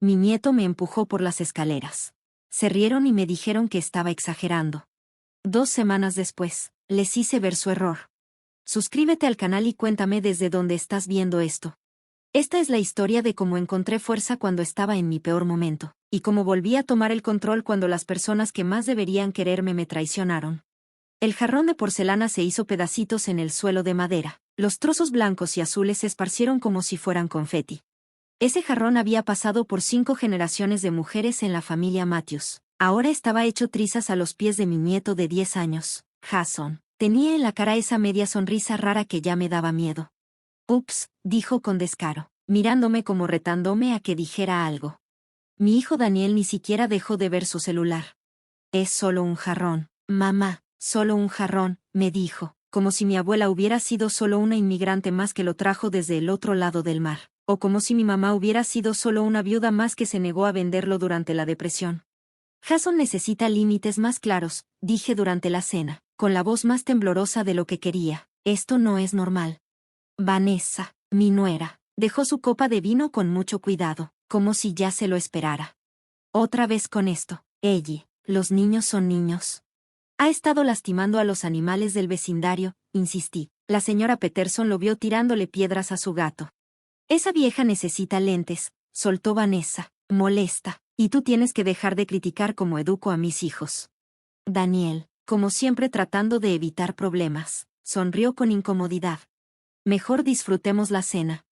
Mi nieto me empujó por las escaleras. Se rieron y me dijeron que estaba exagerando. 2 semanas después, les hice ver su error. Suscríbete al canal y cuéntame desde dónde estás viendo esto. Esta es la historia de cómo encontré fuerza cuando estaba en mi peor momento, y cómo volví a tomar el control cuando las personas que más deberían quererme me traicionaron. El jarrón de porcelana se hizo pedacitos en el suelo de madera. Los trozos blancos y azules se esparcieron como si fueran confeti. Ese jarrón había pasado por 5 generaciones de mujeres en la familia Matthews. Ahora estaba hecho trizas a los pies de mi nieto de 10 años, Jason. Tenía en la cara esa media sonrisa rara que ya me daba miedo. Ups, dijo con descaro, mirándome como retándome a que dijera algo. Mi hijo Daniel ni siquiera dejó de ver su celular. Es solo un jarrón, mamá, solo un jarrón, me dijo, como si mi abuela hubiera sido solo una inmigrante más que lo trajo desde el otro lado del mar, o como si mi mamá hubiera sido solo una viuda más que se negó a venderlo durante la depresión. Jason necesita límites más claros, dije durante la cena, con la voz más temblorosa de lo que quería. Esto no es normal. Vanessa, mi nuera, dejó su copa de vino con mucho cuidado, como si ya se lo esperara. Otra vez con esto, Ellie, los niños son niños. Ha estado lastimando a los animales del vecindario, insistí. La señora Peterson lo vio tirándole piedras a su gato. Esa vieja necesita lentes, soltó Vanessa, molesta, y tú tienes que dejar de criticar cómo educo a mis hijos. Daniel, como siempre tratando de evitar problemas, sonrió con incomodidad. Mejor disfrutemos la cena.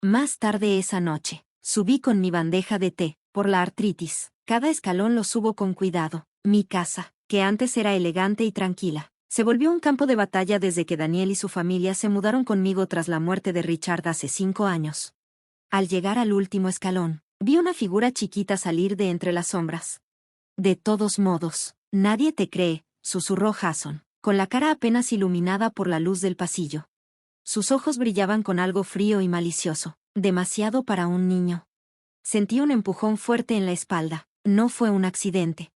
Más tarde esa noche, subí con mi bandeja de té, por la artritis. Cada escalón lo subo con cuidado. Mi casa, que antes era elegante y tranquila, se volvió un campo de batalla desde que Daniel y su familia se mudaron conmigo tras la muerte de Richard hace 5 años. Al llegar al último escalón, vi una figura chiquita salir de entre las sombras. De todos modos, nadie te cree, susurró Jason, con la cara apenas iluminada por la luz del pasillo. Sus ojos brillaban con algo frío y malicioso, demasiado para un niño. Sentí un empujón fuerte en la espalda, no fue un accidente.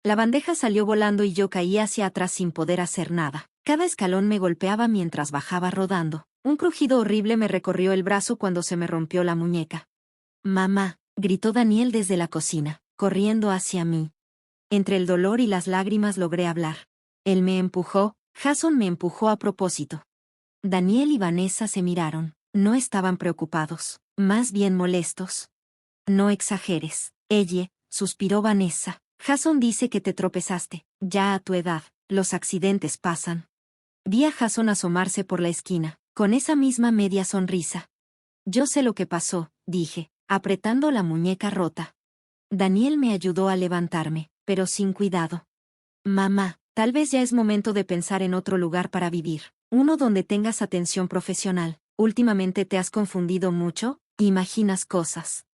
La bandeja salió volando y yo caí hacia atrás sin poder hacer nada. Cada escalón me golpeaba mientras bajaba rodando. Un crujido horrible me recorrió el brazo cuando se me rompió la muñeca. Mamá, gritó Daniel desde la cocina, corriendo hacia mí. Entre el dolor y las lágrimas logré hablar. Él me empujó, Jason me empujó a propósito. Daniel y Vanessa se miraron. No estaban preocupados, más bien molestos. No exageres, Ellie, suspiró Vanessa. Jason dice que te tropezaste. Ya a tu edad, los accidentes pasan. Vi a Jason asomarse por la esquina, con esa misma media sonrisa. Yo sé lo que pasó, dije, apretando la muñeca rota. Daniel me ayudó a levantarme, pero sin cuidado. Mamá, tal vez ya es momento de pensar en otro lugar para vivir, uno donde tengas atención profesional. Últimamente te has confundido mucho, imaginas cosas.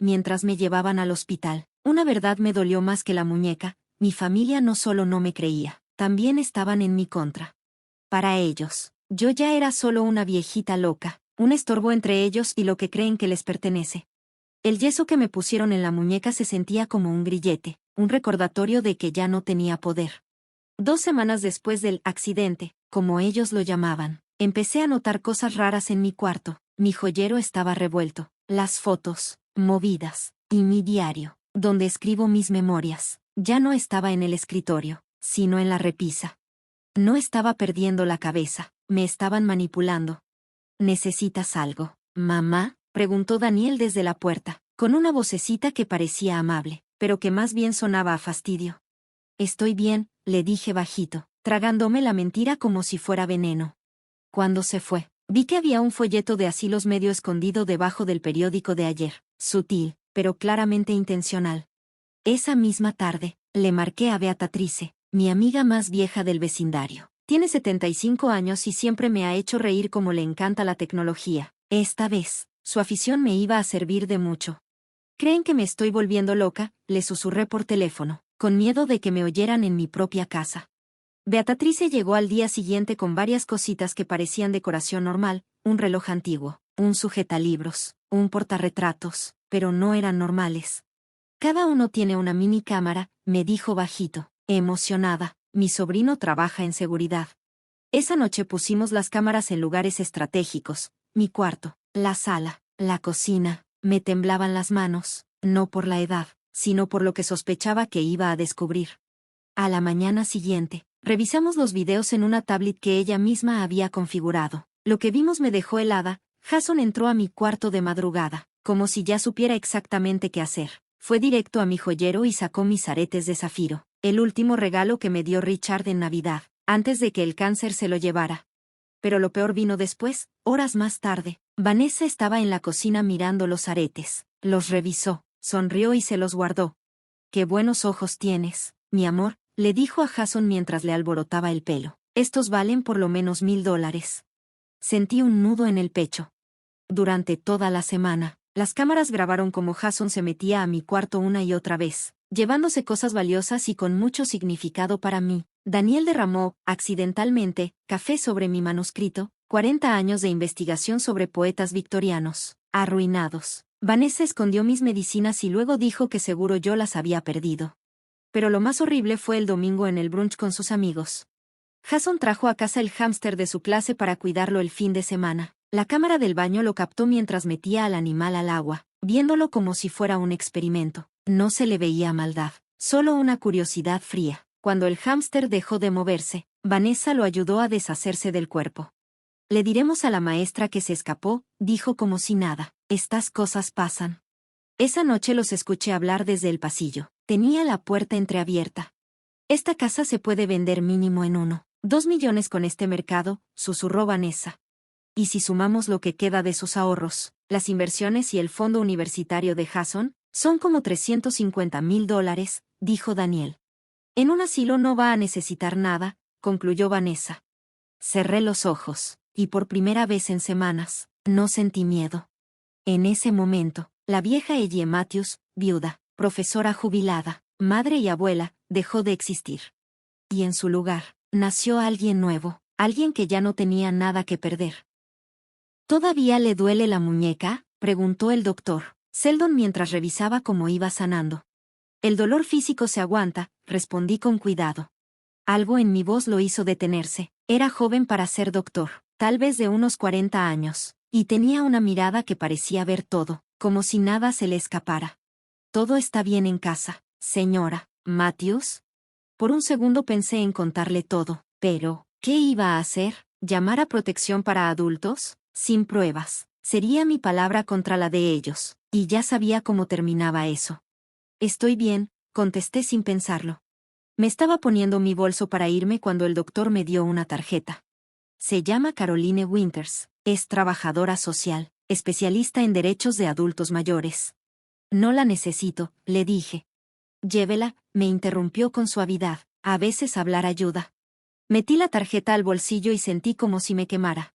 Mientras me llevaban al hospital, una verdad me dolió más que la muñeca. Mi familia no solo no me creía, también estaban en mi contra. Para ellos, yo ya era solo una viejita loca, un estorbo entre ellos y lo que creen que les pertenece. El yeso que me pusieron en la muñeca se sentía como un grillete, un recordatorio de que ya no tenía poder. 2 semanas después del accidente, como ellos lo llamaban, empecé a notar cosas raras en mi cuarto. Mi joyero estaba revuelto, las fotos, movidas, y mi diario, donde escribo mis memorias, ya no estaba en el escritorio, sino en la repisa. No estaba perdiendo la cabeza, me estaban manipulando. ¿Necesitas algo, mamá?, preguntó Daniel desde la puerta, con una vocecita que parecía amable, pero que más bien sonaba a fastidio. Estoy bien, le dije bajito, tragándome la mentira como si fuera veneno. Cuando se fue, vi que había un folleto de asilos medio escondido debajo del periódico de ayer, sutil, pero claramente intencional. Esa misma tarde, le marqué a Beatrice, mi amiga más vieja del vecindario. Tiene 75 años y siempre me ha hecho reír como le encanta la tecnología. Esta vez, su afición me iba a servir de mucho. ¿Creen que me estoy volviendo loca?, le susurré por teléfono, con miedo de que me oyeran en mi propia casa. Beatrice llegó al día siguiente con varias cositas que parecían decoración normal, un reloj antiguo, un sujetalibros, un portarretratos, pero no eran normales. Cada uno tiene una mini cámara, me dijo bajito, emocionada. Mi sobrino trabaja en seguridad. Esa noche pusimos las cámaras en lugares estratégicos, mi cuarto, la sala, la cocina. Me temblaban las manos. no por la edad, sino por lo que sospechaba que iba a descubrir. A la mañana siguiente, revisamos los videos en una tablet que ella misma había configurado. Lo que vimos me dejó helada. Jason entró a mi cuarto de madrugada, como si ya supiera exactamente qué hacer. Fue directo a mi joyero y sacó mis aretes de zafiro, el último regalo que me dio Richard en Navidad, antes de que el cáncer se lo llevara. Pero lo peor vino después, horas más tarde. Vanessa estaba en la cocina mirando los aretes. Los revisó, sonrió y se los guardó. «Qué buenos ojos tienes, mi amor», le dijo a Jason mientras le alborotaba el pelo. «Estos valen por lo menos $1000». Sentí un nudo en el pecho. Durante toda la semana, las cámaras grabaron cómo Jason se metía a mi cuarto una y otra vez, llevándose cosas valiosas y con mucho significado para mí. Daniel derramó, accidentalmente, café sobre mi manuscrito, 40 años de investigación sobre poetas victorianos, arruinados. Vanessa escondió mis medicinas y luego dijo que seguro yo las había perdido. Pero lo más horrible fue el domingo en el brunch con sus amigos. Jason trajo a casa el hámster de su clase para cuidarlo el fin de semana. La cámara del baño lo captó mientras metía al animal al agua, viéndolo como si fuera un experimento. No se le veía maldad, solo una curiosidad fría. Cuando el hámster dejó de moverse, Vanessa lo ayudó a deshacerse del cuerpo. «Le diremos a la maestra que se escapó», dijo como si nada. «Estas cosas pasan». Esa noche los escuché hablar desde el pasillo. Tenía la puerta entreabierta. «Esta casa se puede vender mínimo en 2 millones con este mercado», susurró Vanessa. «Y si sumamos lo que queda de sus ahorros, las inversiones y el fondo universitario de Jason, son como $350,000, dijo Daniel. «En un asilo no va a necesitar nada», concluyó Vanessa. Cerré los ojos, y por primera vez en semanas, no sentí miedo. En ese momento, la vieja Ellie Matthews, viuda, profesora jubilada, madre y abuela, dejó de existir. Y en su lugar, nació alguien nuevo, alguien que ya no tenía nada que perder. «¿Todavía le duele la muñeca?», preguntó el doctor Seldon mientras revisaba cómo iba sanando. «El dolor físico se aguanta», respondí con cuidado. Algo en mi voz lo hizo detenerse. Era joven para ser doctor, tal vez de unos 40 años, y tenía una mirada que parecía ver todo, como si nada se le escapara. «¿Todo está bien en casa, señora Matthews?». Por un segundo pensé en contarle todo, pero, ¿qué iba a hacer? ¿Llamar a protección para adultos? Sin pruebas. Sería mi palabra contra la de ellos, y ya sabía cómo terminaba eso. «Estoy bien», contesté sin pensarlo. Me estaba poniendo mi bolso para irme cuando el doctor me dio una tarjeta. «Se llama Caroline Winters, es trabajadora social, especialista en derechos de adultos mayores». «No la necesito», le dije. «Llévela», me interrumpió con suavidad. «A veces hablar ayuda». Metí la tarjeta al bolsillo y sentí como si me quemara.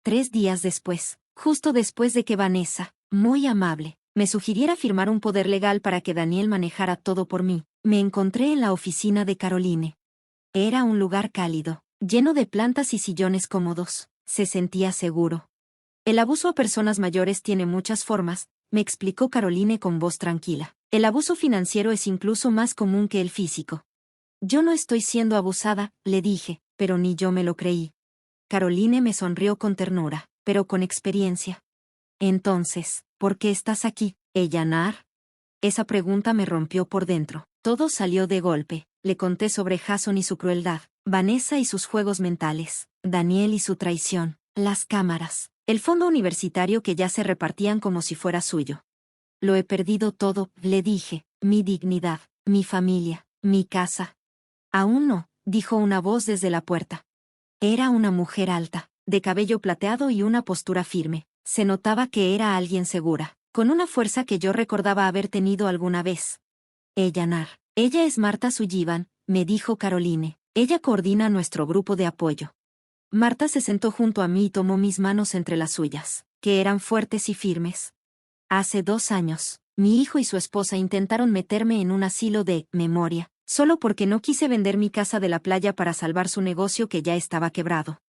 3 días después, justo después de que Vanessa, muy amable, me sugiriera firmar un poder legal para que Daniel manejara todo por mí, me encontré en la oficina de Caroline. Era un lugar cálido, lleno de plantas y sillones cómodos. Se sentía seguro. «El abuso a personas mayores tiene muchas formas», me explicó Caroline con voz tranquila. «El abuso financiero es incluso más común que el físico». «Yo no estoy siendo abusada», le dije, pero ni yo me lo creí. Caroline me sonrió con ternura, pero con experiencia. «Entonces, ¿por qué estás aquí, Eleanor?». Esa pregunta me rompió por dentro. Todo salió de golpe. Le conté sobre Jason y su crueldad, Vanessa y sus juegos mentales, Daniel y su traición, las cámaras, el fondo universitario que ya se repartían como si fuera suyo. «Lo he perdido todo», le dije, «mi dignidad, mi familia, mi casa». «Aún no», dijo una voz desde la puerta. Era una mujer alta, de cabello plateado y una postura firme. Se notaba que era alguien segura, con una fuerza que yo recordaba haber tenido alguna vez. «Eleanor, ella es Marta Sullivan», me dijo Caroline. «Ella coordina nuestro grupo de apoyo». Marta se sentó junto a mí y tomó mis manos entre las suyas, que eran fuertes y firmes. «Hace 2 años, mi hijo y su esposa intentaron meterme en un asilo de memoria, solo porque no quise vender mi casa de la playa para salvar su negocio que ya estaba quebrado».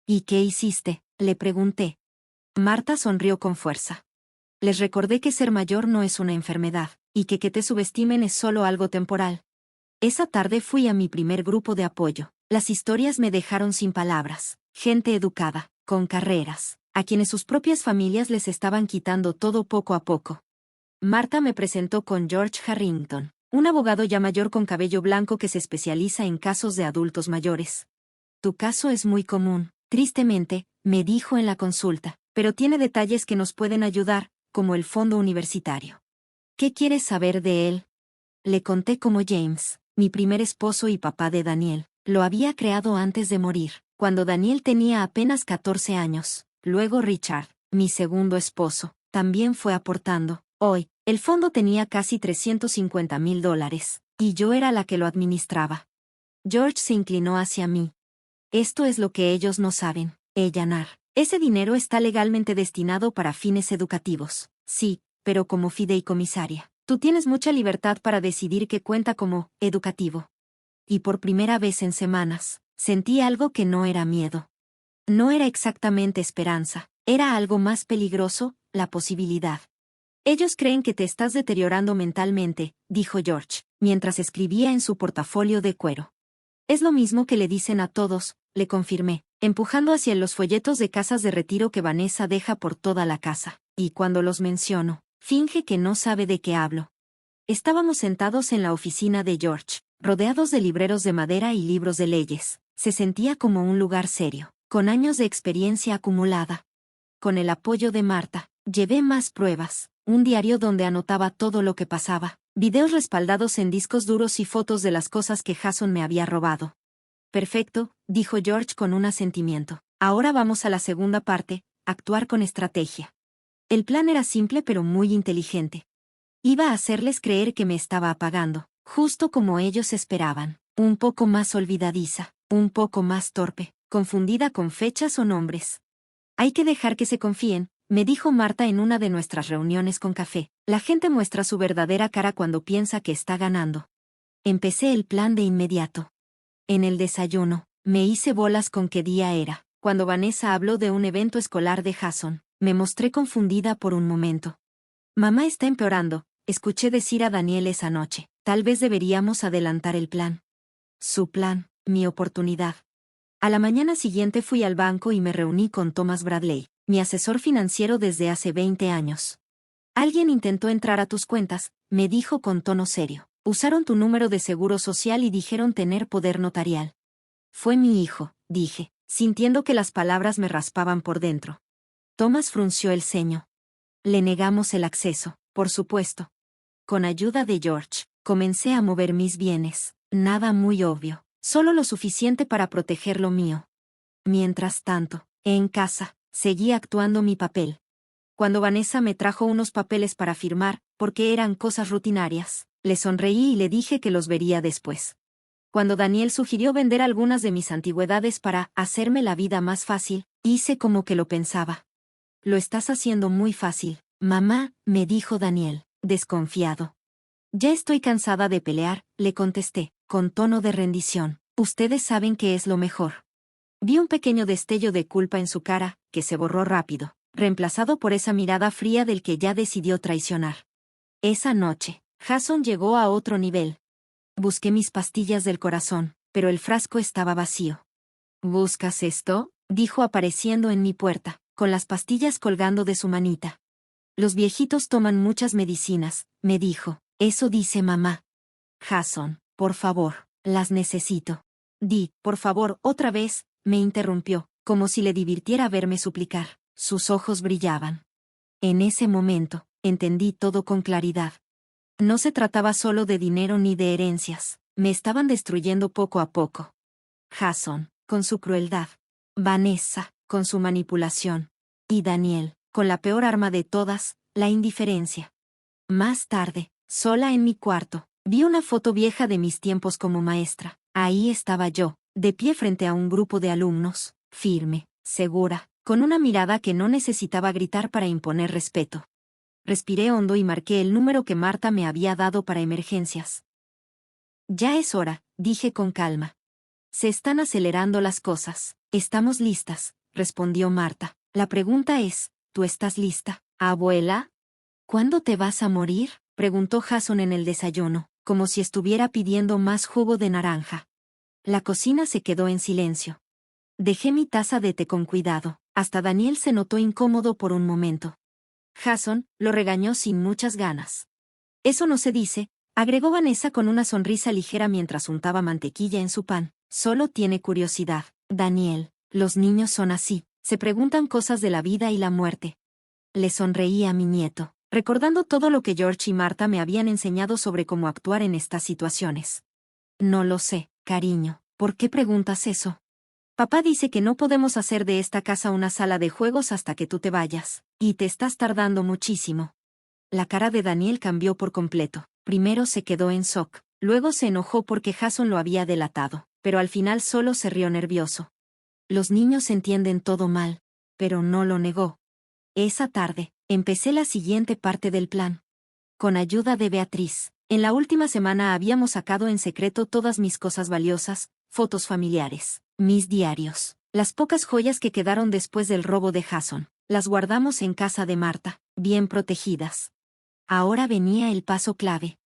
«¿Y qué hiciste?», le pregunté. Marta sonrió con fuerza. «Les recordé que ser mayor no es una enfermedad, y que te subestimen es solo algo temporal». Esa tarde fui a mi primer grupo de apoyo. Las historias me dejaron sin palabras. Gente educada, con carreras, a quienes sus propias familias les estaban quitando todo poco a poco. Marta me presentó con George Harrington, un abogado ya mayor con cabello blanco que se especializa en casos de adultos mayores. Tu caso es muy común, tristemente, me dijo en la consulta, pero tiene detalles que nos pueden ayudar, como el fondo universitario. ¿Qué quieres saber de él? Le conté cómo James, mi primer esposo y papá de Daniel, lo había creado antes de morir, cuando Daniel tenía apenas 14 años. Luego Richard, mi segundo esposo, también fue aportando. Hoy, el fondo tenía casi $350,000, y yo era la que lo administraba. George se inclinó hacia mí. Esto es lo que ellos no saben, Eleanor. Ese dinero está legalmente destinado para fines educativos. Sí, pero como fideicomisaria, tú tienes mucha libertad para decidir qué cuenta como educativo. Y por primera vez en semanas, sentí algo que no era miedo. No era exactamente esperanza, era algo más peligroso, la posibilidad. Ellos creen que te estás deteriorando mentalmente, dijo George, mientras escribía en su portafolio de cuero. Es lo mismo que le dicen a todos, le confirmé, empujando hacia los folletos de casas de retiro que Vanessa deja por toda la casa, y cuando los menciono, finge que no sabe de qué hablo. Estábamos sentados en la oficina de George, rodeados de libreros de madera y libros de leyes. Se sentía como un lugar serio, con años de experiencia acumulada. Con el apoyo de Marta, llevé más pruebas, un diario donde anotaba todo lo que pasaba, videos respaldados en discos duros y fotos de las cosas que Jason me había robado. Perfecto, dijo George con un asentimiento. Ahora vamos a la segunda parte, actuar con estrategia. El plan era simple pero muy inteligente. Iba a hacerles creer que me estaba apagando, justo como ellos esperaban, un poco más olvidadiza, un poco más torpe, confundida con fechas o nombres. Hay que dejar que se confíen, me dijo Marta en una de nuestras reuniones con café. La gente muestra su verdadera cara cuando piensa que está ganando. Empecé el plan de inmediato. En el desayuno, me hice bolas con qué día era. Cuando Vanessa habló de un evento escolar de Jason, me mostré confundida por un momento. Mamá está empeorando, escuché decir a Daniel esa noche. Tal vez deberíamos adelantar el plan. Su plan, mi oportunidad. A la mañana siguiente fui al banco y me reuní con Thomas Bradley, mi asesor financiero desde hace 20 años. Alguien intentó entrar a tus cuentas, me dijo con tono serio. Usaron tu número de seguro social y dijeron tener poder notarial. Fue mi hijo, dije, sintiendo que las palabras me raspaban por dentro. Thomas frunció el ceño. Le negamos el acceso, por supuesto. Con ayuda de George, comencé a mover mis bienes, nada muy obvio, solo lo suficiente para proteger lo mío. Mientras tanto, en casa, seguí actuando mi papel. Cuando Vanessa me trajo unos papeles para firmar, porque eran cosas rutinarias, le sonreí y le dije que los vería después. Cuando Daniel sugirió vender algunas de mis antigüedades para hacerme la vida más fácil, hice como que lo pensaba. Lo estás haciendo muy fácil, mamá, me dijo Daniel, desconfiado. Ya estoy cansada de pelear, le contesté, con tono de rendición. Ustedes saben que es lo mejor. Vi un pequeño destello de culpa en su cara, que se borró rápido, reemplazado por esa mirada fría del que ya decidió traicionar. Esa noche, Jason llegó a otro nivel. Busqué mis pastillas del corazón, pero el frasco estaba vacío. ¿Buscas esto?, dijo apareciendo en mi puerta, con las pastillas colgando de su manita. Los viejitos toman muchas medicinas, me dijo. Eso dice mamá. Jason, por favor, las necesito. Por favor, otra vez, me interrumpió, como si le divirtiera verme suplicar. Sus ojos brillaban. En ese momento, entendí todo con claridad. No se trataba solo de dinero ni de herencias, me estaban destruyendo poco a poco. Jason, con su crueldad. Vanessa, con su manipulación. Y Daniel, con la peor arma de todas, la indiferencia. Más tarde, sola en mi cuarto, vi una foto vieja de mis tiempos como maestra. Ahí estaba yo, de pie frente a un grupo de alumnos, firme, segura, con una mirada que no necesitaba gritar para imponer respeto. Respiré hondo y marqué el número que Marta me había dado para emergencias. Ya es hora, dije con calma. Se están acelerando las cosas. Estamos listas, respondió Marta. La pregunta es, ¿tú estás lista, abuela? ¿Cuándo te vas a morir?, preguntó Jason en el desayuno, como si estuviera pidiendo más jugo de naranja. La cocina se quedó en silencio. Dejé mi taza de té con cuidado. Hasta Daniel se notó incómodo por un momento. Jason lo regañó sin muchas ganas. Eso no se dice, agregó Vanessa con una sonrisa ligera mientras untaba mantequilla en su pan. Solo tiene curiosidad. Daniel, los niños son así, se preguntan cosas de la vida y la muerte. Le sonreí a mi nieto, recordando todo lo que George y Marta me habían enseñado sobre cómo actuar en estas situaciones. No lo sé, cariño, ¿por qué preguntas eso? Papá dice que no podemos hacer de esta casa una sala de juegos hasta que tú te vayas, y te estás tardando muchísimo. La cara de Daniel cambió por completo. Primero se quedó en shock, luego se enojó porque Jason lo había delatado, pero al final solo se rió nervioso. Los niños entienden todo mal, pero no lo negó. Esa tarde, empecé la siguiente parte del plan. Con ayuda de Beatriz, en la última semana habíamos sacado en secreto todas mis cosas valiosas, fotos familiares, mis diarios, las pocas joyas que quedaron después del robo de Jason, las guardamos en casa de Marta, bien protegidas. Ahora venía el paso clave.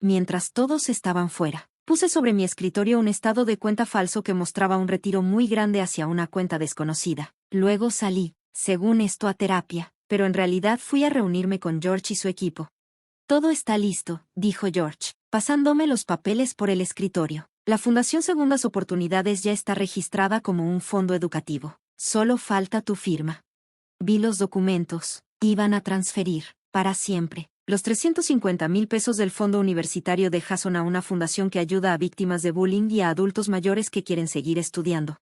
Mientras todos estaban fuera, puse sobre mi escritorio un estado de cuenta falso que mostraba un retiro muy grande hacia una cuenta desconocida. Luego salí, según esto, a terapia, pero en realidad fui a reunirme con George y su equipo. Todo está listo, dijo George, pasándome los papeles por el escritorio. La Fundación Segundas Oportunidades ya está registrada como un fondo educativo. Solo falta tu firma. Vi los documentos. Iban a transferir, para siempre, los 350,000 pesos del fondo universitario de Jason a una fundación que ayuda a víctimas de bullying y a adultos mayores que quieren seguir estudiando.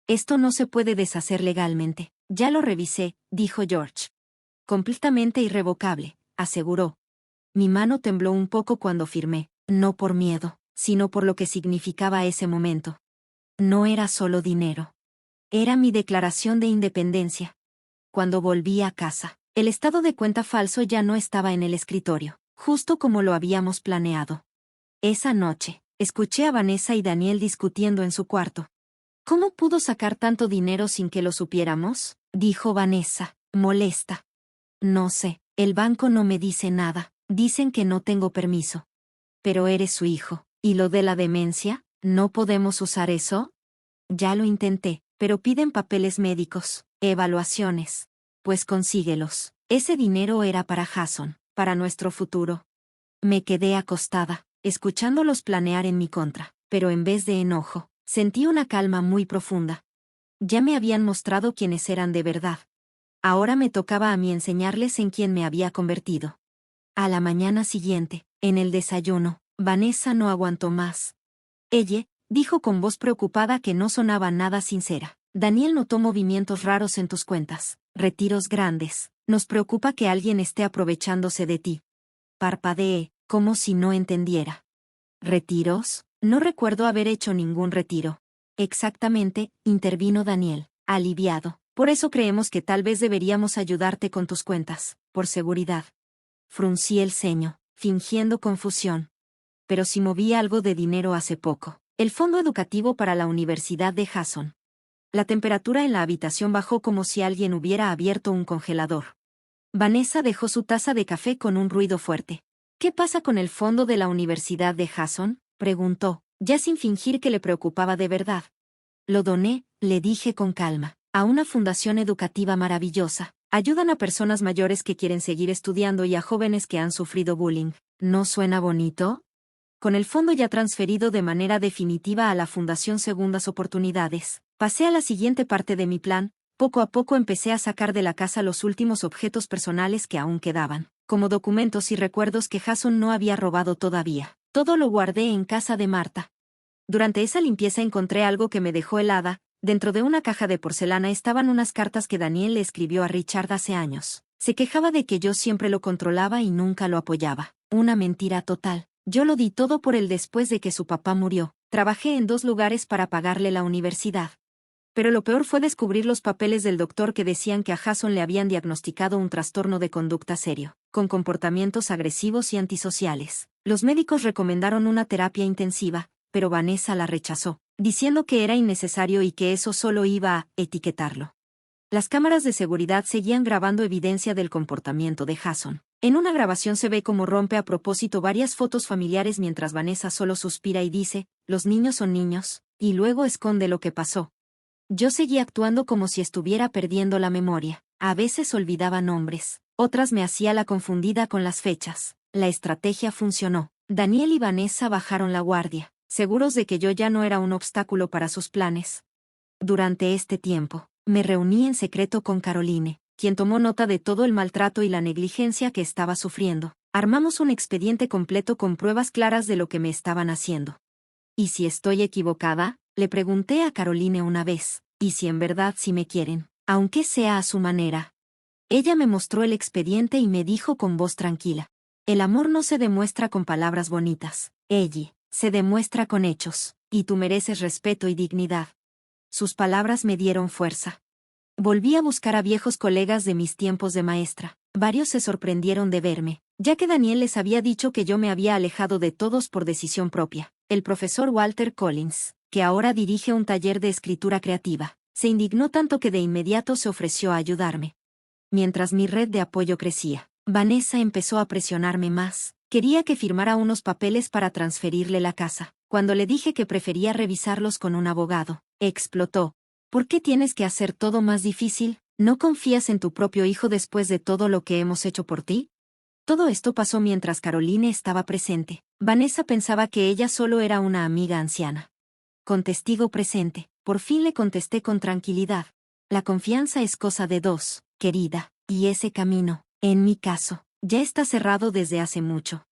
Esto no se puede deshacer legalmente. Ya lo revisé, dijo George. Completamente irrevocable, aseguró. Mi mano tembló un poco cuando firmé, no por miedo, sino por lo que significaba ese momento. No era solo dinero. Era mi declaración de independencia. Cuando volví a casa, el estado de cuenta falso ya no estaba en el escritorio, justo como lo habíamos planeado. Esa noche, escuché a Vanessa y Daniel discutiendo en su cuarto. ¿Cómo pudo sacar tanto dinero sin que lo supiéramos?, dijo Vanessa, molesta. No sé, el banco no me dice nada, dicen que no tengo permiso. Pero eres su hijo, ¿y lo de la demencia? ¿No podemos usar eso? Ya lo intenté, pero piden papeles médicos, evaluaciones. Pues consíguelos. Ese dinero era para Jason, para nuestro futuro. Me quedé acostada, escuchándolos planear en mi contra, pero en vez de enojo, sentí una calma muy profunda. Ya me habían mostrado quiénes eran de verdad. Ahora me tocaba a mí enseñarles en quién me había convertido. A la mañana siguiente, en el desayuno, Vanessa no aguantó más. Ella, dijo con voz preocupada que no sonaba nada sincera. Daniel notó movimientos raros en tus cuentas, retiros grandes. Nos preocupa que alguien esté aprovechándose de ti. Parpadeé, como si no entendiera. ¿Retiros? No recuerdo haber hecho ningún retiro. Exactamente, intervino Daniel, aliviado. Por eso creemos que tal vez deberíamos ayudarte con tus cuentas, por seguridad. Fruncí el ceño, fingiendo confusión. Pero si moví algo de dinero hace poco. El fondo educativo para la Universidad de Jason. La temperatura en la habitación bajó como si alguien hubiera abierto un congelador. Vanessa dejó su taza de café con un ruido fuerte. ¿Qué pasa con el fondo de la Universidad de Jason?, preguntó, ya sin fingir que le preocupaba de verdad. Lo doné, le dije con calma, a una fundación educativa maravillosa. Ayudan a personas mayores que quieren seguir estudiando y a jóvenes que han sufrido bullying. ¿No suena bonito? Con el fondo ya transferido de manera definitiva a la Fundación Segundas Oportunidades, pasé a la siguiente parte de mi plan. Poco a poco empecé a sacar de la casa los últimos objetos personales que aún quedaban, como documentos y recuerdos que Jason no había robado todavía. Todo lo guardé en casa de Marta. Durante esa limpieza encontré algo que me dejó helada. Dentro de una caja de porcelana estaban unas cartas que Daniel le escribió a Richard hace años. Se quejaba de que yo siempre lo controlaba y nunca lo apoyaba. Una mentira total. Yo lo di todo por él después de que su papá murió. Trabajé en 2 lugares para pagarle la universidad. Pero lo peor fue descubrir los papeles del doctor que decían que a Jason le habían diagnosticado un trastorno de conducta serio, con comportamientos agresivos y antisociales. Los médicos recomendaron una terapia intensiva, pero Vanessa la rechazó, diciendo que era innecesario y que eso solo iba a etiquetarlo. Las cámaras de seguridad seguían grabando evidencia del comportamiento de Jason. En una grabación se ve cómo rompe a propósito varias fotos familiares mientras Vanessa solo suspira y dice, los niños son niños, y luego esconde lo que pasó. Yo seguí actuando como si estuviera perdiendo la memoria. A veces olvidaba nombres, Otras me hacía la confundida con las fechas. La estrategia funcionó. Daniel y Vanessa bajaron la guardia, seguros de que yo ya no era un obstáculo para sus planes. Durante este tiempo, me reuní en secreto con Caroline, quien tomó nota de todo el maltrato y la negligencia que estaba sufriendo. Armamos un expediente completo con pruebas claras de lo que me estaban haciendo. ¿Y si estoy equivocada? Le pregunté a Caroline una vez. ¿Y si en verdad sí me quieren, aunque sea a su manera? Ella me mostró el expediente y me dijo con voz tranquila: el amor no se demuestra con palabras bonitas, Ellie, se demuestra con hechos, y tú mereces respeto y dignidad. Sus palabras me dieron fuerza. Volví a buscar a viejos colegas de mis tiempos de maestra. Varios se sorprendieron de verme, ya que Daniel les había dicho que yo me había alejado de todos por decisión propia. El profesor Walter Collins, que ahora dirige un taller de escritura creativa, se indignó tanto que de inmediato se ofreció a ayudarme. Mientras mi red de apoyo crecía, Vanessa empezó a presionarme más. Quería que firmara unos papeles para transferirle la casa. Cuando le dije que prefería revisarlos con un abogado, explotó. ¿Por qué tienes que hacer todo más difícil? ¿No confías en tu propio hijo después de todo lo que hemos hecho por ti? Todo esto pasó mientras Caroline estaba presente. Vanessa pensaba que ella solo era una amiga anciana. Con testigo presente, por fin le contesté con tranquilidad. La confianza es cosa de dos, querida, y ese camino, en mi caso, ya está cerrado desde hace mucho.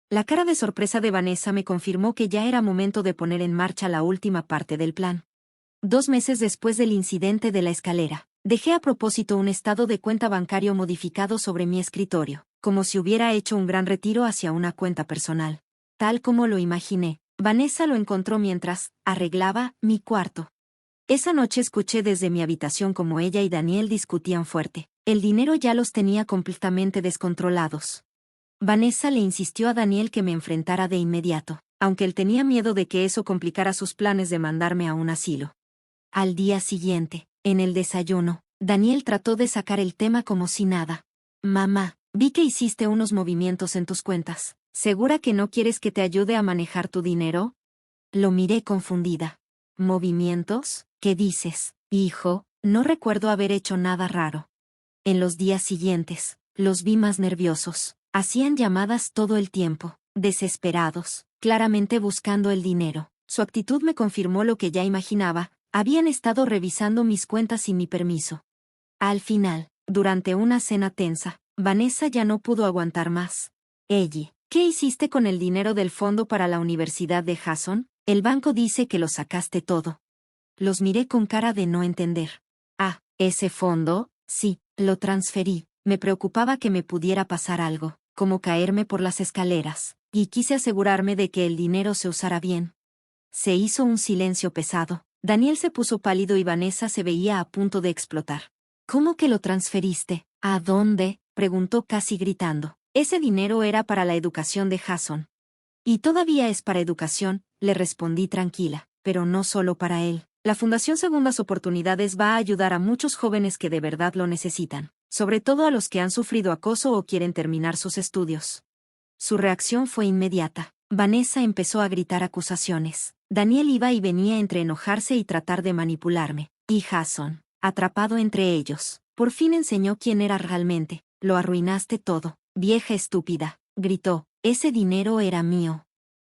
La cara de sorpresa de Vanessa me confirmó que ya era momento de poner en marcha la última parte del plan. 2 meses después del incidente de la escalera, dejé a propósito un estado de cuenta bancario modificado sobre mi escritorio, como si hubiera hecho un gran retiro hacia una cuenta personal. Tal como lo imaginé, Vanessa lo encontró mientras arreglaba mi cuarto. Esa noche escuché desde mi habitación cómo ella y Daniel discutían fuerte. El dinero ya los tenía completamente descontrolados. Vanessa le insistió a Daniel que me enfrentara de inmediato, aunque él tenía miedo de que eso complicara sus planes de mandarme a un asilo. Al día siguiente, en el desayuno, Daniel trató de sacar el tema como si nada. Mamá, vi que hiciste unos movimientos en tus cuentas. ¿Segura que no quieres que te ayude a manejar tu dinero? Lo miré confundida. ¿Movimientos? ¿Qué dices, hijo? No recuerdo haber hecho nada raro. En los días siguientes, los vi más nerviosos. Hacían llamadas todo el tiempo, desesperados, claramente buscando el dinero. Su actitud me confirmó lo que ya imaginaba. Habían estado revisando mis cuentas sin mi permiso. Al final, durante una cena tensa, Vanessa ya no pudo aguantar más. Ellie, ¿qué hiciste con el dinero del fondo para la Universidad de Jason? El banco dice que lo sacaste todo. Los miré con cara de no entender. Ah, ¿ese fondo? Sí, lo transferí. Me preocupaba que me pudiera pasar algo, como caerme por las escaleras, y quise asegurarme de que el dinero se usara bien. Se hizo un silencio pesado. Daniel se puso pálido y Vanessa se veía a punto de explotar. ¿Cómo que lo transferiste? ¿A dónde? Preguntó casi gritando. Ese dinero era para la educación de Jason. Y todavía es para educación, le respondí tranquila, pero no solo para él. La Fundación Segundas Oportunidades va a ayudar a muchos jóvenes que de verdad lo necesitan, sobre todo a los que han sufrido acoso o quieren terminar sus estudios. Su reacción fue inmediata. Vanessa empezó a gritar acusaciones. Daniel iba y venía entre enojarse y tratar de manipularme. Y Jason, atrapado entre ellos, por fin enseñó quién era realmente. Lo arruinaste todo, vieja estúpida, gritó. Ese dinero era mío.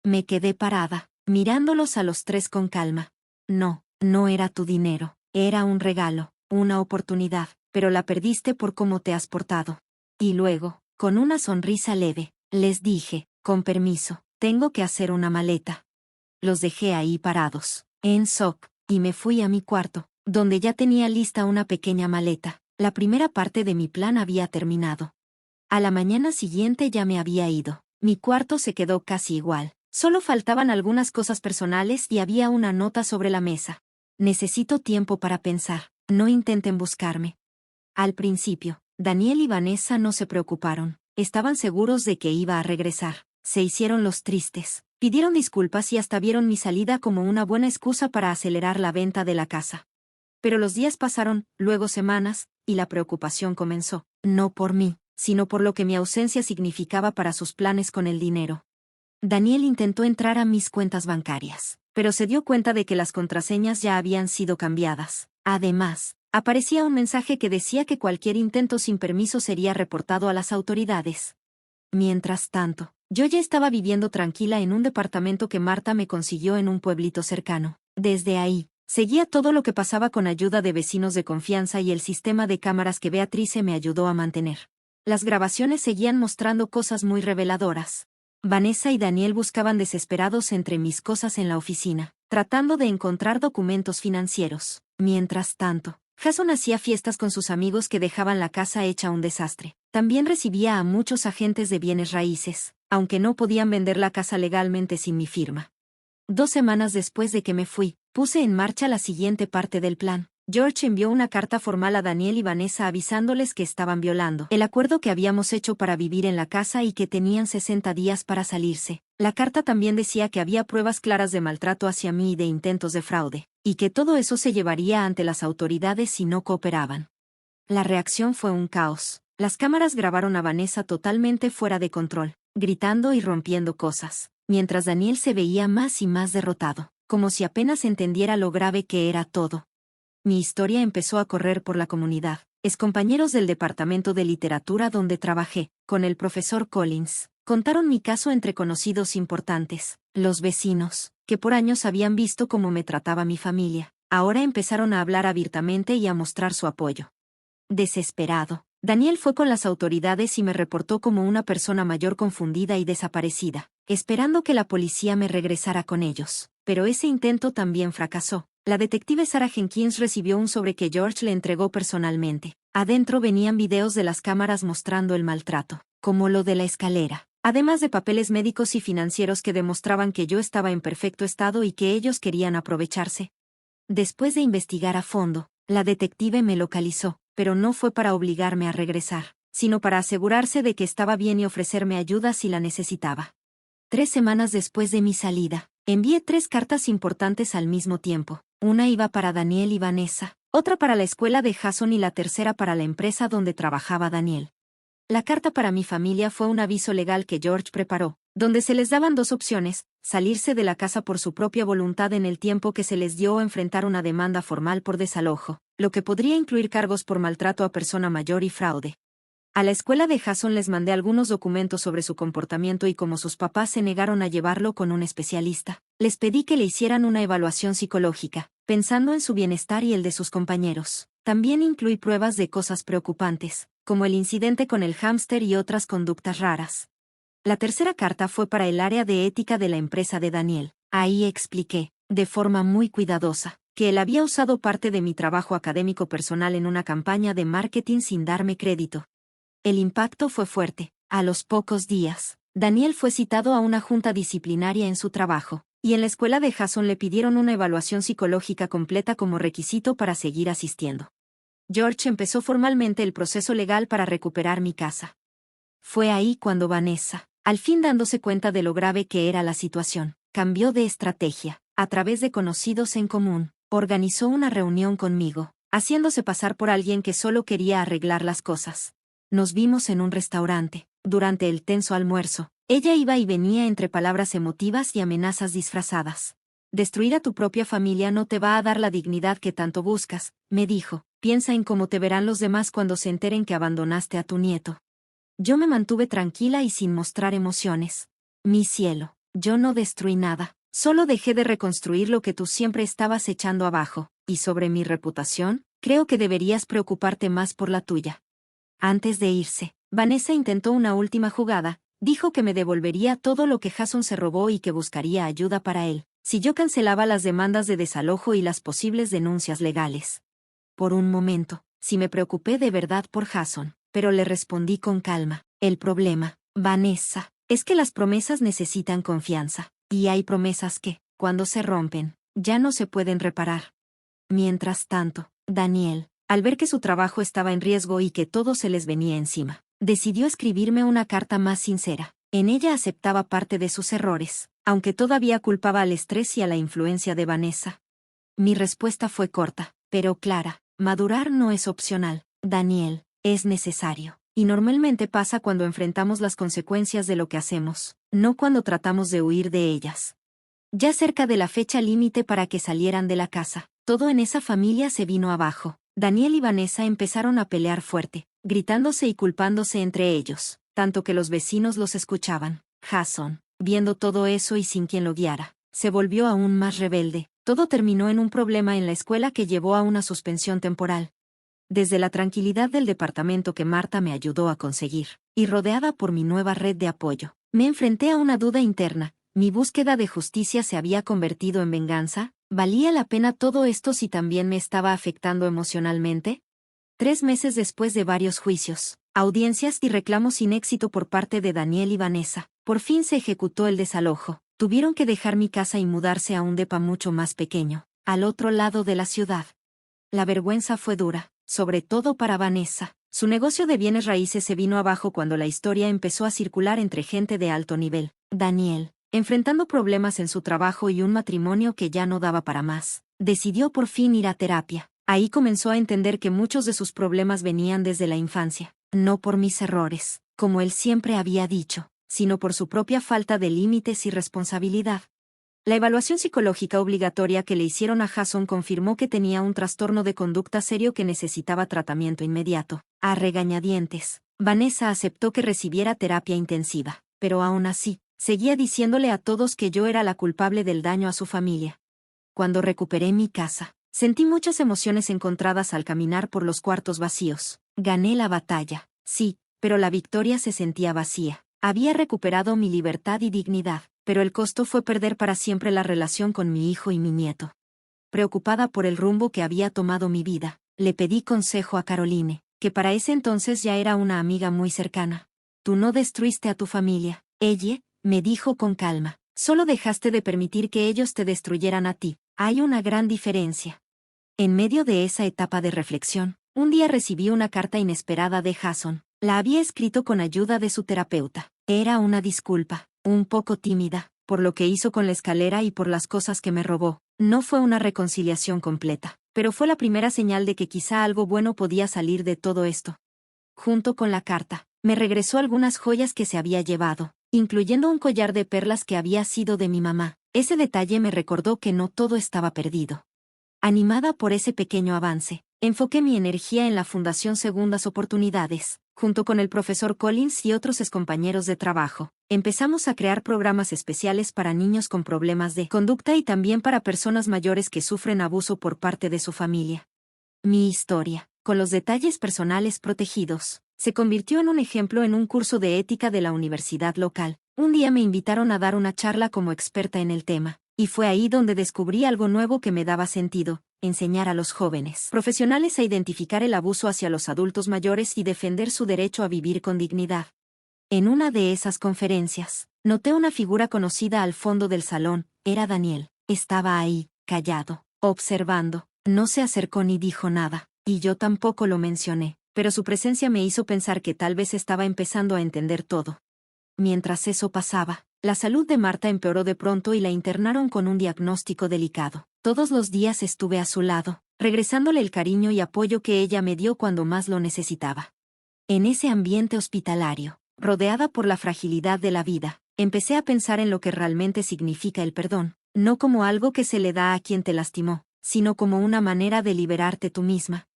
Me quedé parada, mirándolos a los tres con calma. No, no era tu dinero. Era un regalo, una oportunidad, pero la perdiste por cómo te has portado. Y luego, con una sonrisa leve, les dije, con permiso, tengo que hacer una maleta. Los dejé ahí parados, en shock, y me fui a mi cuarto, donde ya tenía lista una pequeña maleta. La primera parte de mi plan había terminado. A la mañana siguiente ya me había ido. Mi cuarto se quedó casi igual. Solo faltaban algunas cosas personales y había una nota sobre la mesa. Necesito tiempo para pensar, no intenten buscarme. Al principio, Daniel y Vanessa no se preocuparon. Estaban seguros de que iba a regresar. Se hicieron los tristes. Pidieron disculpas y hasta vieron mi salida como una buena excusa para acelerar la venta de la casa. Pero los días pasaron, luego semanas, y la preocupación comenzó. No por mí, sino por lo que mi ausencia significaba para sus planes con el dinero. Daniel intentó entrar a mis cuentas bancarias, pero se dio cuenta de que las contraseñas ya habían sido cambiadas. Además, Aparecía un mensaje que decía que cualquier intento sin permiso sería reportado a las autoridades. Mientras tanto, yo ya estaba viviendo tranquila en un departamento que Marta me consiguió en un pueblito cercano. Desde ahí, seguía todo lo que pasaba con ayuda de vecinos de confianza y el sistema de cámaras que Beatrice me ayudó a mantener. Las grabaciones seguían mostrando cosas muy reveladoras. Vanessa y Daniel buscaban desesperados entre mis cosas en la oficina, tratando de encontrar documentos financieros. Mientras tanto, Jason hacía fiestas con sus amigos que dejaban la casa hecha un desastre. También recibía a muchos agentes de bienes raíces, aunque no podían vender la casa legalmente sin mi firma. 2 semanas después de que me fui, puse en marcha la siguiente parte del plan. George envió una carta formal a Daniel y Vanessa avisándoles que estaban violando el acuerdo que habíamos hecho para vivir en la casa y que tenían 60 días para salirse. La carta también decía que había pruebas claras de maltrato hacia mí y de intentos de fraude, y que todo eso se llevaría ante las autoridades si no cooperaban. La reacción fue un caos. Las cámaras grabaron a Vanessa totalmente fuera de control, gritando y rompiendo cosas, mientras Daniel se veía más y más derrotado, como si apenas entendiera lo grave que era todo. Mi historia empezó a correr por la comunidad. Excompañeros del departamento de literatura donde trabajé, con el profesor Collins, contaron mi caso entre conocidos importantes. Los vecinos, que por años habían visto cómo me trataba mi familia, ahora empezaron a hablar abiertamente y a mostrar su apoyo. Desesperado, Daniel fue con las autoridades y me reportó como una persona mayor confundida y desaparecida, esperando que la policía me regresara con ellos. Pero ese intento también fracasó. La detective Sarah Jenkins recibió un sobre que George le entregó personalmente. Adentro venían videos de las cámaras mostrando el maltrato, como lo de la escalera, además de papeles médicos y financieros que demostraban que yo estaba en perfecto estado y que ellos querían aprovecharse. Después de investigar a fondo, la detective me localizó, pero no fue para obligarme a regresar, sino para asegurarse de que estaba bien y ofrecerme ayuda si la necesitaba. 3 semanas después de mi salida, envié 3 cartas importantes al mismo tiempo. Una iba para Daniel y Vanessa, otra para la escuela de Jason y la tercera para la empresa donde trabajaba Daniel. La carta para mi familia fue un aviso legal que George preparó, donde se les daban 2 opciones: salirse de la casa por su propia voluntad en el tiempo que se les dio o enfrentar una demanda formal por desalojo, lo que podría incluir cargos por maltrato a persona mayor y fraude. A la escuela de Jason les mandé algunos documentos sobre su comportamiento y como sus papás se negaron a llevarlo con un especialista, les pedí que le hicieran una evaluación psicológica, pensando en su bienestar y el de sus compañeros. También incluí pruebas de cosas preocupantes, como el incidente con el hámster y otras conductas raras. La tercera carta fue para el área de ética de la empresa de Daniel. Ahí expliqué, de forma muy cuidadosa, que él había usado parte de mi trabajo académico personal en una campaña de marketing sin darme crédito. El impacto fue fuerte. A los pocos días, Daniel fue citado a una junta disciplinaria en su trabajo, y en la escuela de Jason le pidieron una evaluación psicológica completa como requisito para seguir asistiendo. George empezó formalmente el proceso legal para recuperar mi casa. Fue ahí cuando Vanessa, al fin dándose cuenta de lo grave que era la situación, cambió de estrategia. A través de conocidos en común, organizó una reunión conmigo, haciéndose pasar por alguien que solo quería arreglar las cosas. Nos vimos en un restaurante. Durante el tenso almuerzo, ella iba y venía entre palabras emotivas y amenazas disfrazadas. Destruir a tu propia familia no te va a dar la dignidad que tanto buscas, me dijo. Piensa en cómo te verán los demás cuando se enteren que abandonaste a tu nieto. Yo me mantuve tranquila y sin mostrar emociones. Mi cielo, yo no destruí nada, solo dejé de reconstruir lo que tú siempre estabas echando abajo. Y sobre mi reputación, creo que deberías preocuparte más por la tuya. Antes de irse, Vanessa intentó una última jugada. Dijo que me devolvería todo lo que Jason se robó y que buscaría ayuda para él, si yo cancelaba las demandas de desalojo y las posibles denuncias legales. Por un momento, sí me preocupé de verdad por Jason, pero le respondí con calma. El problema, Vanessa, es que las promesas necesitan confianza, y hay promesas que, cuando se rompen, ya no se pueden reparar. Mientras tanto, Daniel, al ver que su trabajo estaba en riesgo y que todo se les venía encima, decidió escribirme una carta más sincera. En ella aceptaba parte de sus errores, aunque todavía culpaba al estrés y a la influencia de Vanessa. Mi respuesta fue corta, pero clara. Madurar no es opcional, Daniel, es necesario. Y normalmente pasa cuando enfrentamos las consecuencias de lo que hacemos, no cuando tratamos de huir de ellas. Ya cerca de la fecha límite para que salieran de la casa, todo en esa familia se vino abajo. Daniel y Vanessa empezaron a pelear fuerte, gritándose y culpándose entre ellos, tanto que los vecinos los escuchaban. Jason, viendo todo eso y sin quien lo guiara, se volvió aún más rebelde. Todo terminó en un problema en la escuela que llevó a una suspensión temporal. Desde la tranquilidad del departamento que Marta me ayudó a conseguir, y rodeada por mi nueva red de apoyo, me enfrenté a una duda interna. ¿Mi búsqueda de justicia se había convertido en venganza? ¿Valía la pena todo esto si también me estaba afectando emocionalmente? 3 meses después de varios juicios, audiencias y reclamos sin éxito por parte de Daniel y Vanessa, por fin se ejecutó el desalojo. Tuvieron que dejar mi casa y mudarse a un depa mucho más pequeño, al otro lado de la ciudad. La vergüenza fue dura, sobre todo para Vanessa. Su negocio de bienes raíces se vino abajo cuando la historia empezó a circular entre gente de alto nivel. Daniel, enfrentando problemas en su trabajo y un matrimonio que ya no daba para más, decidió por fin ir a terapia. Ahí comenzó a entender que muchos de sus problemas venían desde la infancia, no por mis errores, como él siempre había dicho, sino por su propia falta de límites y responsabilidad. La evaluación psicológica obligatoria que le hicieron a Jason confirmó que tenía un trastorno de conducta serio que necesitaba tratamiento inmediato. A regañadientes, Vanessa aceptó que recibiera terapia intensiva, pero aún así, seguía diciéndole a todos que yo era la culpable del daño a su familia. Cuando recuperé mi casa, sentí muchas emociones encontradas al caminar por los cuartos vacíos. Gané la batalla, sí, pero la victoria se sentía vacía. Había recuperado mi libertad y dignidad, pero el costo fue perder para siempre la relación con mi hijo y mi nieto. Preocupada por el rumbo que había tomado mi vida, le pedí consejo a Caroline, que para ese entonces ya era una amiga muy cercana. Tú no destruiste a tu familia, ella, me dijo con calma. Solo dejaste de permitir que ellos te destruyeran a ti. Hay una gran diferencia. En medio de esa etapa de reflexión, un día recibí una carta inesperada de Jason. La había escrito con ayuda de su terapeuta. Era una disculpa, un poco tímida, por lo que hizo con la escalera y por las cosas que me robó. No fue una reconciliación completa, pero fue la primera señal de que quizá algo bueno podía salir de todo esto. Junto con la carta, me regresó algunas joyas que se había llevado, incluyendo un collar de perlas que había sido de mi mamá. Ese detalle me recordó que no todo estaba perdido. Animada por ese pequeño avance, enfoqué mi energía en la Fundación Segundas Oportunidades. Junto con el profesor Collins y otros excompañeros de trabajo, empezamos a crear programas especiales para niños con problemas de conducta y también para personas mayores que sufren abuso por parte de su familia. Mi historia, con los detalles personales protegidos, se convirtió en un ejemplo en un curso de ética de la universidad local. Un día me invitaron a dar una charla como experta en el tema, y fue ahí donde descubrí algo nuevo que me daba sentido: enseñar a los jóvenes profesionales a identificar el abuso hacia los adultos mayores y defender su derecho a vivir con dignidad. En una de esas conferencias, noté una figura conocida al fondo del salón. Era Daniel. Estaba ahí, callado, observando. No se acercó ni dijo nada, y yo tampoco lo mencioné, pero su presencia me hizo pensar que tal vez estaba empezando a entender todo. Mientras eso pasaba, la salud de Marta empeoró de pronto y la internaron con un diagnóstico delicado. Todos los días estuve a su lado, regresándole el cariño y apoyo que ella me dio cuando más lo necesitaba. En ese ambiente hospitalario, rodeada por la fragilidad de la vida, empecé a pensar en lo que realmente significa el perdón, no como algo que se le da a quien te lastimó, sino como una manera de liberarte tú misma.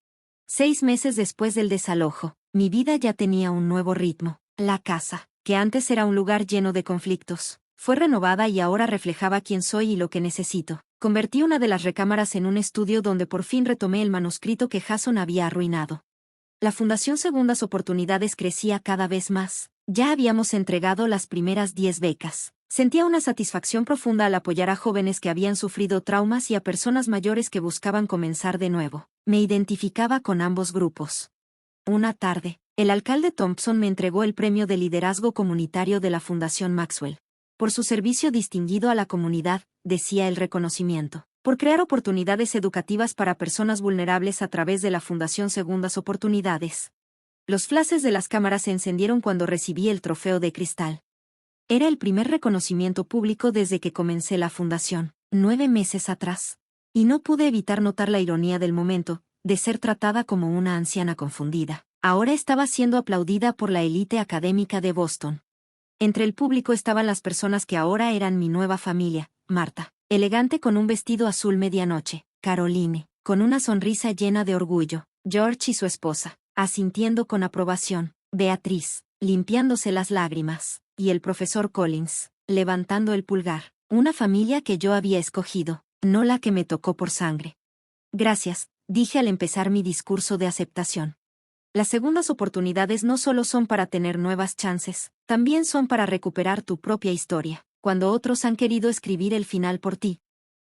6 meses después del desalojo, mi vida ya tenía un nuevo ritmo. La casa, que antes era un lugar lleno de conflictos, fue renovada y ahora reflejaba quién soy y lo que necesito. Convertí una de las recámaras en un estudio donde por fin retomé el manuscrito que Jason había arruinado. La Fundación Segundas Oportunidades crecía cada vez más. Ya habíamos entregado las primeras 10 becas. Sentía una satisfacción profunda al apoyar a jóvenes que habían sufrido traumas y a personas mayores que buscaban comenzar de nuevo. Me identificaba con ambos grupos. Una tarde, el alcalde Thompson me entregó el premio de liderazgo comunitario de la Fundación Maxwell. Por su servicio distinguido a la comunidad, decía el reconocimiento, por crear oportunidades educativas para personas vulnerables a través de la Fundación Segundas Oportunidades. Los flashes de las cámaras se encendieron cuando recibí el trofeo de cristal. Era el primer reconocimiento público desde que comencé la fundación, 9 meses atrás. Y no pude evitar notar la ironía del momento, de ser tratada como una anciana confundida. Ahora estaba siendo aplaudida por la élite académica de Boston. Entre el público estaban las personas que ahora eran mi nueva familia: Marta, elegante con un vestido azul medianoche; Caroline, con una sonrisa llena de orgullo, George y su esposa, asintiendo con aprobación, Beatriz, limpiándose las lágrimas, y el profesor Collins, levantando el pulgar. Una familia que yo había escogido, no la que me tocó por sangre. Gracias, dije al empezar mi discurso de aceptación. Las segundas oportunidades no solo son para tener nuevas chances, también son para recuperar tu propia historia, cuando otros han querido escribir el final por ti.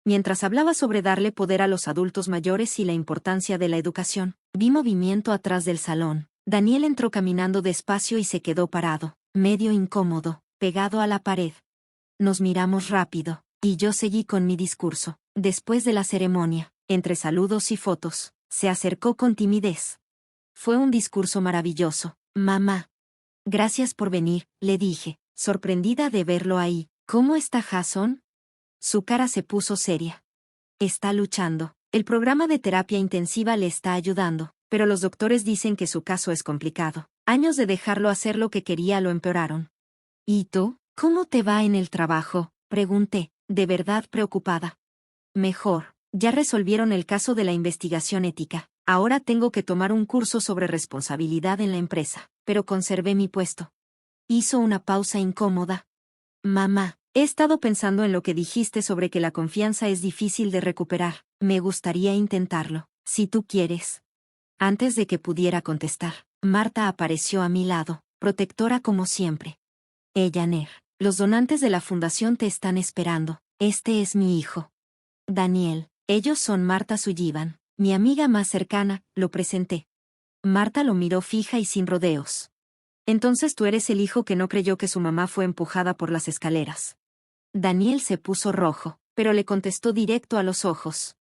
Mientras hablaba sobre darle poder a los adultos mayores y la importancia de la educación, vi movimiento atrás del salón. Daniel entró caminando despacio y se quedó parado, medio incómodo, pegado a la pared. Nos miramos rápido, y yo seguí con mi discurso. Después de la ceremonia, entre saludos y fotos, se acercó con timidez. Fue un discurso maravilloso, mamá. Gracias por venir, le dije, sorprendida de verlo ahí. ¿Cómo está Jason? Su cara se puso seria. Está luchando. El programa de terapia intensiva le está ayudando, pero los doctores dicen que su caso es complicado. Años de dejarlo hacer lo que quería lo empeoraron. ¿Y tú? ¿Cómo te va en el trabajo? Pregunté, de verdad preocupada. Mejor. Ya resolvieron el caso de la investigación ética. Ahora tengo que tomar un curso sobre responsabilidad en la empresa, pero conservé mi puesto. Hizo una pausa incómoda. Mamá, he estado pensando en lo que dijiste sobre que la confianza es difícil de recuperar. Me gustaría intentarlo, si tú quieres. Antes de que pudiera contestar, Marta apareció a mi lado, protectora como siempre. Ner, los donantes de la fundación te están esperando. Este es mi hijo. Daniel, ellos son Marta Sullivan, mi amiga más cercana, lo presenté. Marta lo miró fija y sin rodeos. Entonces tú eres el hijo que no creyó que su mamá fue empujada por las escaleras. Daniel se puso rojo, pero le contestó directo a los ojos.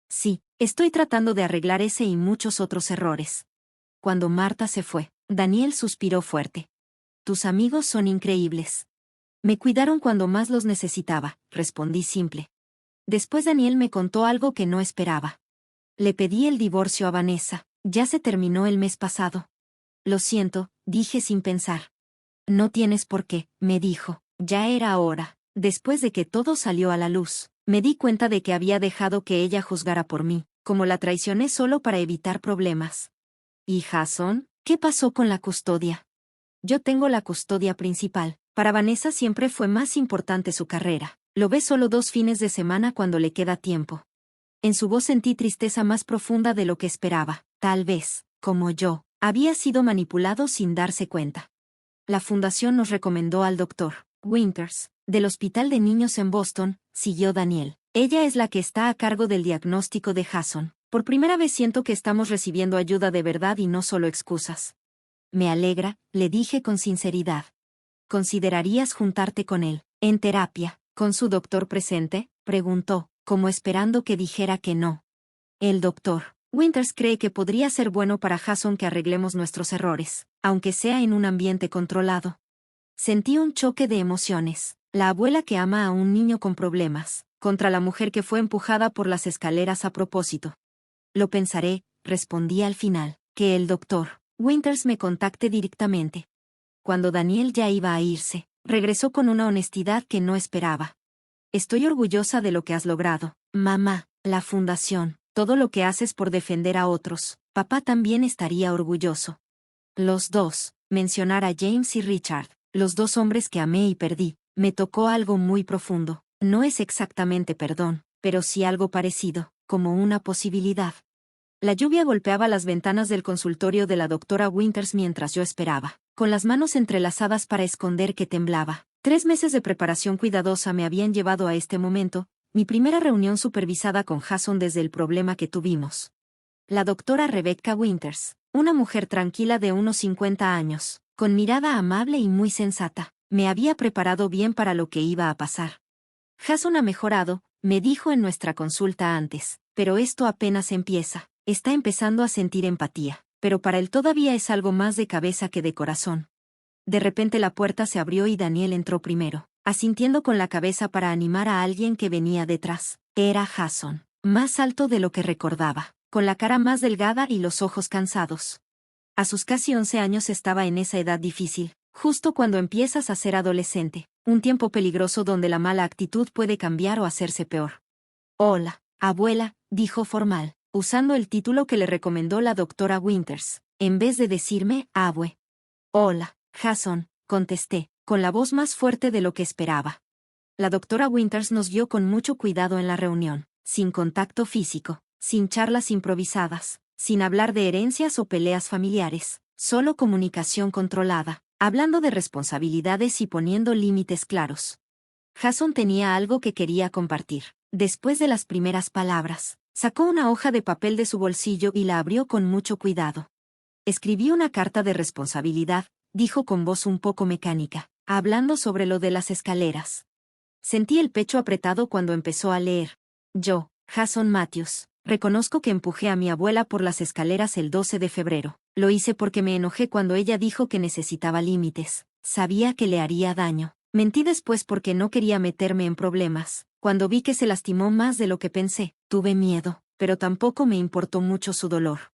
Sí, estoy tratando de arreglar ese y muchos otros errores. Cuando Marta se fue, Daniel suspiró fuerte. Tus amigos son increíbles. Me cuidaron cuando más los necesitaba, respondí simple. Después Daniel me contó algo que no esperaba. Le pedí el divorcio a Vanessa, ya se terminó el mes pasado. Lo siento, dije sin pensar. No tienes por qué, me dijo, ya era hora. Después de que todo salió a la luz, me di cuenta de que había dejado que ella juzgara por mí, como la traicioné solo para evitar problemas. ¿Y Jason? ¿Qué pasó con la custodia? Yo tengo la custodia principal. Para Vanessa siempre fue más importante su carrera. Lo ve solo 2 fines de semana cuando le queda tiempo. En su voz sentí tristeza más profunda de lo que esperaba. Tal vez, como yo, había sido manipulado sin darse cuenta. La fundación nos recomendó al doctor Winters, del Hospital de Niños en Boston, siguió Daniel. Ella es la que está a cargo del diagnóstico de Jason. Por primera vez siento que estamos recibiendo ayuda de verdad y no solo excusas. Me alegra, le dije con sinceridad. ¿Considerarías juntarte con él, en terapia, con su doctor presente? Preguntó, como esperando que dijera que no. El doctor Winters cree que podría ser bueno para Jason que arreglemos nuestros errores, aunque sea en un ambiente controlado. Sentí un choque de emociones. La abuela que ama a un niño con problemas, contra la mujer que fue empujada por las escaleras a propósito. Lo pensaré, respondí al final, que el doctor Winters me contacte directamente. Cuando Daniel ya iba a irse, regresó con una honestidad que no esperaba. Estoy orgullosa de lo que has logrado, mamá, la fundación, todo lo que haces por defender a otros. Papá también estaría orgulloso. Los dos, mencionar a James y Richard, los 2 hombres que amé y perdí, me tocó algo muy profundo. No es exactamente perdón, pero sí algo parecido, como una posibilidad. La lluvia golpeaba las ventanas del consultorio de la doctora Winters mientras yo esperaba, con las manos entrelazadas para esconder que temblaba. 3 meses de preparación cuidadosa me habían llevado a este momento, mi primera reunión supervisada con Jason desde el problema que tuvimos. La doctora Rebecca Winters, una mujer tranquila de unos 50 años, con mirada amable y muy sensata, me había preparado bien para lo que iba a pasar. Jason ha mejorado, me dijo en nuestra consulta antes, pero esto apenas empieza. Está empezando a sentir empatía, pero para él todavía es algo más de cabeza que de corazón. De repente la puerta se abrió y Daniel entró primero, asintiendo con la cabeza para animar a alguien que venía detrás. Era Jason, más alto de lo que recordaba, con la cara más delgada y los ojos cansados. A sus casi 11 años estaba en esa edad difícil, justo cuando empiezas a ser adolescente, un tiempo peligroso donde la mala actitud puede cambiar o hacerse peor. Hola, abuela, dijo formal. usando el título que le recomendó la doctora Winters, en vez de decirme, abue. Hola, Jason, contesté, con la voz más fuerte de lo que esperaba. La doctora Winters nos vio con mucho cuidado en la reunión, sin contacto físico, sin charlas improvisadas, sin hablar de herencias o peleas familiares, solo comunicación controlada, hablando de responsabilidades y poniendo límites claros. Jason tenía algo que quería compartir. Después de las primeras palabras, sacó una hoja de papel de su bolsillo y la abrió con mucho cuidado. Escribí una carta de responsabilidad, dijo con voz un poco mecánica, hablando sobre lo de las escaleras. Sentí el pecho apretado cuando empezó a leer. Yo, Jason Matthews, reconozco que empujé a mi abuela por las escaleras el 12 de febrero. Lo hice porque me enojé cuando ella dijo que necesitaba límites. Sabía que le haría daño. Mentí después porque no quería meterme en problemas. Cuando vi que se lastimó más de lo que pensé, tuve miedo, pero tampoco me importó mucho su dolor.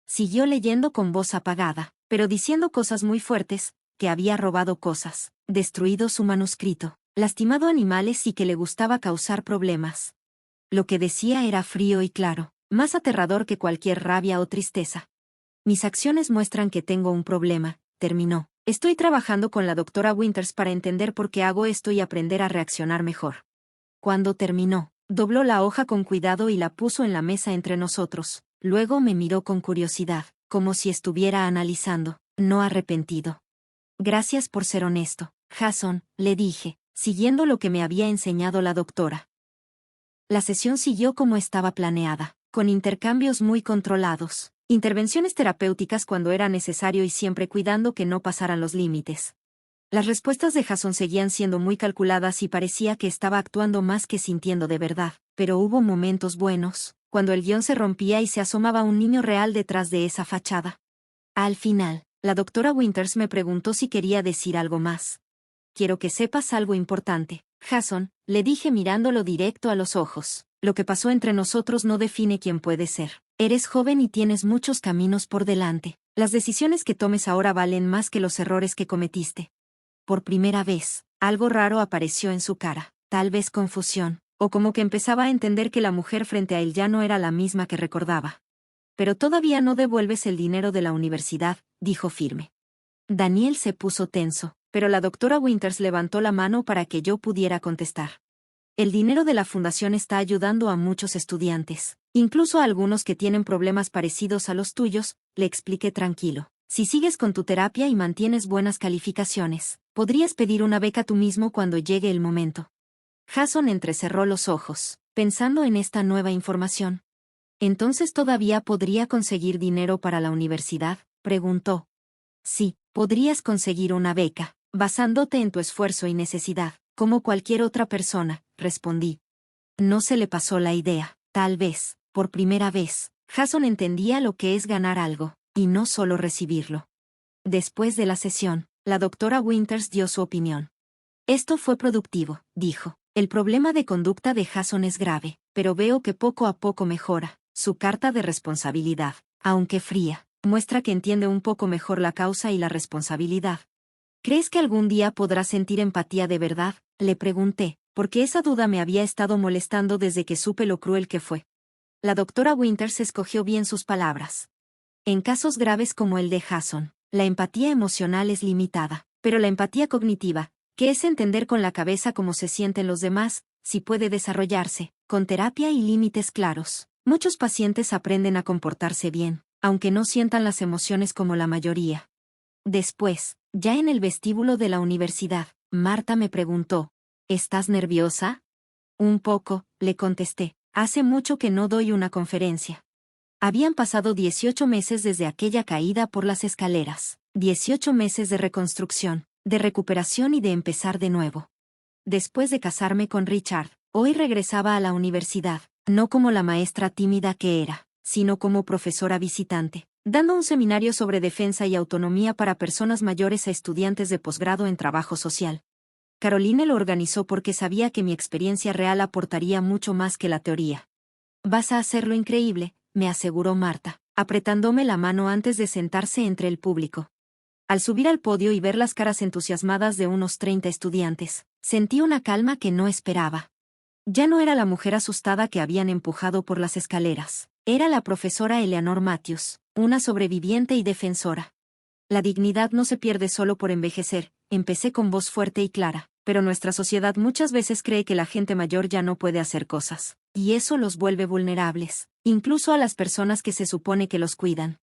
Siguió leyendo con voz apagada, pero diciendo cosas muy fuertes, que había robado cosas, destruido su manuscrito, lastimado animales y que le gustaba causar problemas. Lo que decía era frío y claro, más aterrador que cualquier rabia o tristeza. Mis acciones muestran que tengo un problema, terminó. Estoy trabajando con la doctora Winters para entender por qué hago esto y aprender a reaccionar mejor. Cuando terminó, dobló la hoja con cuidado y la puso en la mesa entre nosotros. Luego me miró con curiosidad, como si estuviera analizando, no arrepentido. Gracias por ser honesto, Jason, le dije, siguiendo lo que me había enseñado la doctora. La sesión siguió como estaba planeada, con intercambios muy controlados, intervenciones terapéuticas cuando era necesario y siempre cuidando que no pasaran los límites. Las respuestas de Jason seguían siendo muy calculadas y parecía que estaba actuando más que sintiendo de verdad, pero hubo momentos buenos, cuando el guión se rompía y se asomaba un niño real detrás de esa fachada. Al final, la doctora Winters me preguntó si quería decir algo más. Quiero que sepas algo importante, Jason, le dije mirándolo directo a los ojos. Lo que pasó entre nosotros no define quién puedes ser. Eres joven y tienes muchos caminos por delante. Las decisiones que tomes ahora valen más que los errores que cometiste. Por primera vez, algo raro apareció en su cara, tal vez confusión, o como que empezaba a entender que la mujer frente a él ya no era la misma que recordaba. Pero todavía no devuelves el dinero de la universidad, dijo firme. Daniel se puso tenso, pero la doctora Winters levantó la mano para que yo pudiera contestar. El dinero de la fundación está ayudando a muchos estudiantes, incluso a algunos que tienen problemas parecidos a los tuyos, le expliqué tranquilo. Si sigues con tu terapia y mantienes buenas calificaciones, podrías pedir una beca tú mismo cuando llegue el momento. Jason entrecerró los ojos, pensando en esta nueva información. ¿Entonces todavía podría conseguir dinero para la universidad?, preguntó. Sí, podrías conseguir una beca, basándote en tu esfuerzo y necesidad, como cualquier otra persona, respondí. No se le pasó la idea, tal vez, por primera vez, Jason entendía lo que es ganar algo, y no solo recibirlo. Después de la sesión, la doctora Winters dio su opinión. Esto fue productivo, dijo. El problema de conducta de Jason es grave, pero veo que poco a poco mejora. Su carta de responsabilidad, aunque fría, muestra que entiende un poco mejor la causa y la responsabilidad. ¿Crees que algún día podrá sentir empatía de verdad?, le pregunté, porque esa duda me había estado molestando desde que supe lo cruel que fue. La doctora Winters escogió bien sus palabras. En casos graves como el de Jason, la empatía emocional es limitada, pero la empatía cognitiva, que es entender con la cabeza cómo se sienten los demás, sí puede desarrollarse, con terapia y límites claros. Muchos pacientes aprenden a comportarse bien, aunque no sientan las emociones como la mayoría. Después, ya en el vestíbulo de la universidad, Marta me preguntó, ¿estás nerviosa? Un poco, le contesté, hace mucho que no doy una conferencia. Habían pasado 18 meses desde aquella caída por las escaleras, 18 meses de reconstrucción, de recuperación y de empezar de nuevo. Después de casarme con Richard, hoy regresaba a la universidad, no como la maestra tímida que era, sino como profesora visitante, dando un seminario sobre defensa y autonomía para personas mayores a estudiantes de posgrado en trabajo social. Caroline lo organizó porque sabía que mi experiencia real aportaría mucho más que la teoría. Vas a hacerlo increíble, me aseguró Marta, apretándome la mano antes de sentarse entre el público. Al subir al podio y ver las caras entusiasmadas de unos 30 estudiantes, sentí una calma que no esperaba. Ya no era la mujer asustada que habían empujado por las escaleras. Era la profesora Eleanor Matthews, una sobreviviente y defensora. La dignidad no se pierde solo por envejecer, empecé con voz fuerte y clara, pero nuestra sociedad muchas veces cree que la gente mayor ya no puede hacer cosas, y eso los vuelve vulnerables, incluso a las personas que se supone que los cuidan.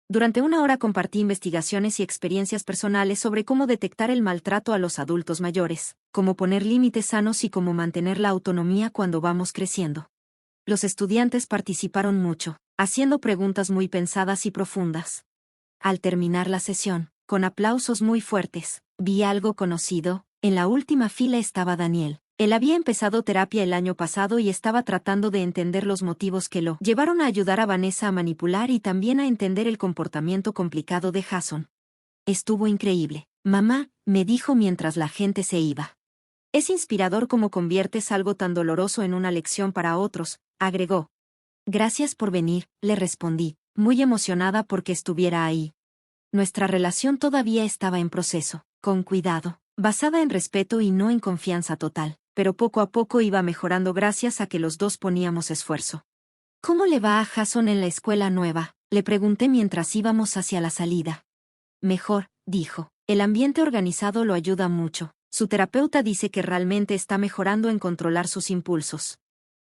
Durante una hora compartí investigaciones y experiencias personales sobre cómo detectar el maltrato a los adultos mayores, cómo poner límites sanos y cómo mantener la autonomía cuando vamos creciendo. Los estudiantes participaron mucho, haciendo preguntas muy pensadas y profundas. Al terminar la sesión, con aplausos muy fuertes, vi algo conocido. En la última fila estaba Daniel. Él había empezado terapia el año pasado y estaba tratando de entender los motivos que lo llevaron a ayudar a Vanessa a manipular y también a entender el comportamiento complicado de Jason. Estuvo increíble. Mamá, me dijo mientras la gente se iba. Es inspirador cómo conviertes algo tan doloroso en una lección para otros, agregó. Gracias por venir, le respondí, muy emocionada porque estuviera ahí. Nuestra relación todavía estaba en proceso, con cuidado, basada en respeto y no en confianza total, pero poco a poco iba mejorando gracias a que los dos poníamos esfuerzo. ¿Cómo le va a Jason en la escuela nueva?, le pregunté mientras íbamos hacia la salida. Mejor, dijo, el ambiente organizado lo ayuda mucho. Su terapeuta dice que realmente está mejorando en controlar sus impulsos.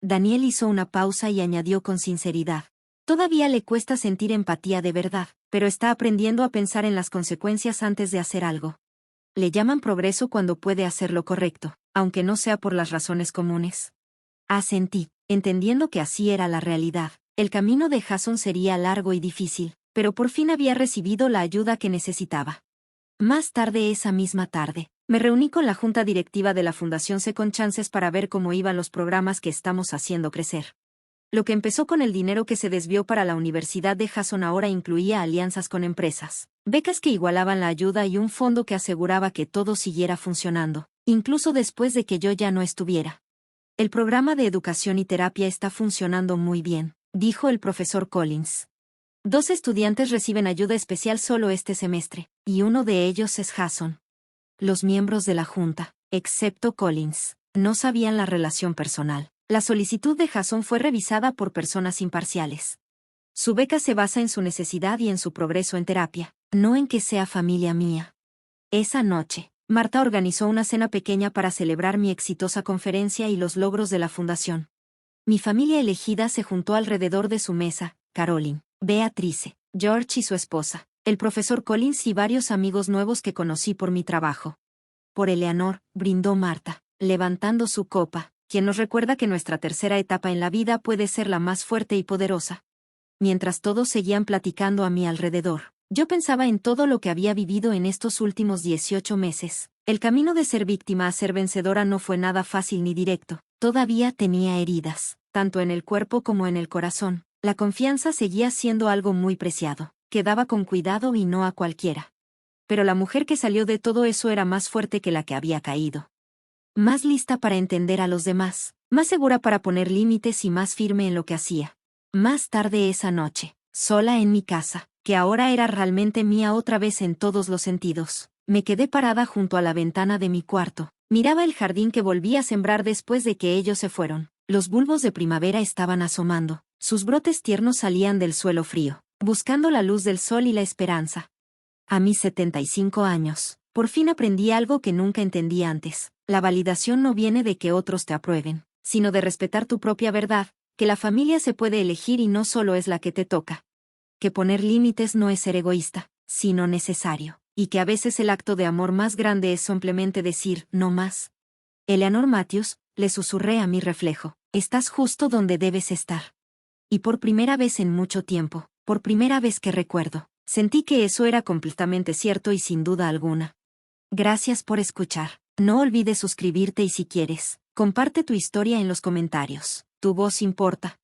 Daniel hizo una pausa y añadió con sinceridad. Todavía le cuesta sentir empatía de verdad, pero está aprendiendo a pensar en las consecuencias antes de hacer algo. Le llaman progreso cuando puede hacer lo correcto, aunque no sea por las razones comunes. Asentí, entendiendo que así era la realidad. El camino de Jason sería largo y difícil, pero por fin había recibido la ayuda que necesitaba. Más tarde esa misma tarde, me reuní con la junta directiva de la Fundación Second Chances para ver cómo iban los programas que estamos haciendo crecer. Lo que empezó con el dinero que se desvió para la universidad de Jason ahora incluía alianzas con empresas, becas que igualaban la ayuda y un fondo que aseguraba que todo siguiera funcionando, incluso después de que yo ya no estuviera. El programa de educación y terapia está funcionando muy bien, dijo el profesor Collins. 2 estudiantes reciben ayuda especial solo este semestre, y uno de ellos es Jason. Los miembros de la junta, excepto Collins, no sabían la relación personal. La solicitud de Jason fue revisada por personas imparciales. Su beca se basa en su necesidad y en su progreso en terapia, no en que sea familia mía. Esa noche, Marta organizó una cena pequeña para celebrar mi exitosa conferencia y los logros de la fundación. Mi familia elegida se juntó alrededor de su mesa, Caroline, Beatrice, George y su esposa, el profesor Collins y varios amigos nuevos que conocí por mi trabajo. Por Eleanor, brindó Marta, levantando su copa, quien nos recuerda que nuestra tercera etapa en la vida puede ser la más fuerte y poderosa. Mientras todos seguían platicando a mi alrededor, yo pensaba en todo lo que había vivido en estos últimos 18 meses. El camino de ser víctima a ser vencedora no fue nada fácil ni directo. Todavía tenía heridas, tanto en el cuerpo como en el corazón. La confianza seguía siendo algo muy preciado, que daba con cuidado y no a cualquiera. Pero la mujer que salió de todo eso era más fuerte que la que había caído. Más lista para entender a los demás, más segura para poner límites y más firme en lo que hacía. Más tarde esa noche, sola en mi casa, que ahora era realmente mía otra vez en todos los sentidos, me quedé parada junto a la ventana de mi cuarto. Miraba el jardín que volví a sembrar después de que ellos se fueron. Los bulbos de primavera estaban asomando, sus brotes tiernos salían del suelo frío, buscando la luz del sol y la esperanza. A mis 75 años, por fin aprendí algo que nunca entendí antes. La validación no viene de que otros te aprueben, sino de respetar tu propia verdad, que la familia se puede elegir y no solo es la que te toca. Que poner límites no es ser egoísta, sino necesario, y que a veces el acto de amor más grande es simplemente decir, no más. Eleanor Matthews, le susurré a mi reflejo, estás justo donde debes estar. Y por primera vez en mucho tiempo, por primera vez que recuerdo, sentí que eso era completamente cierto y sin duda alguna. Gracias por escuchar. No olvides suscribirte y si quieres, comparte tu historia en los comentarios. Tu voz importa.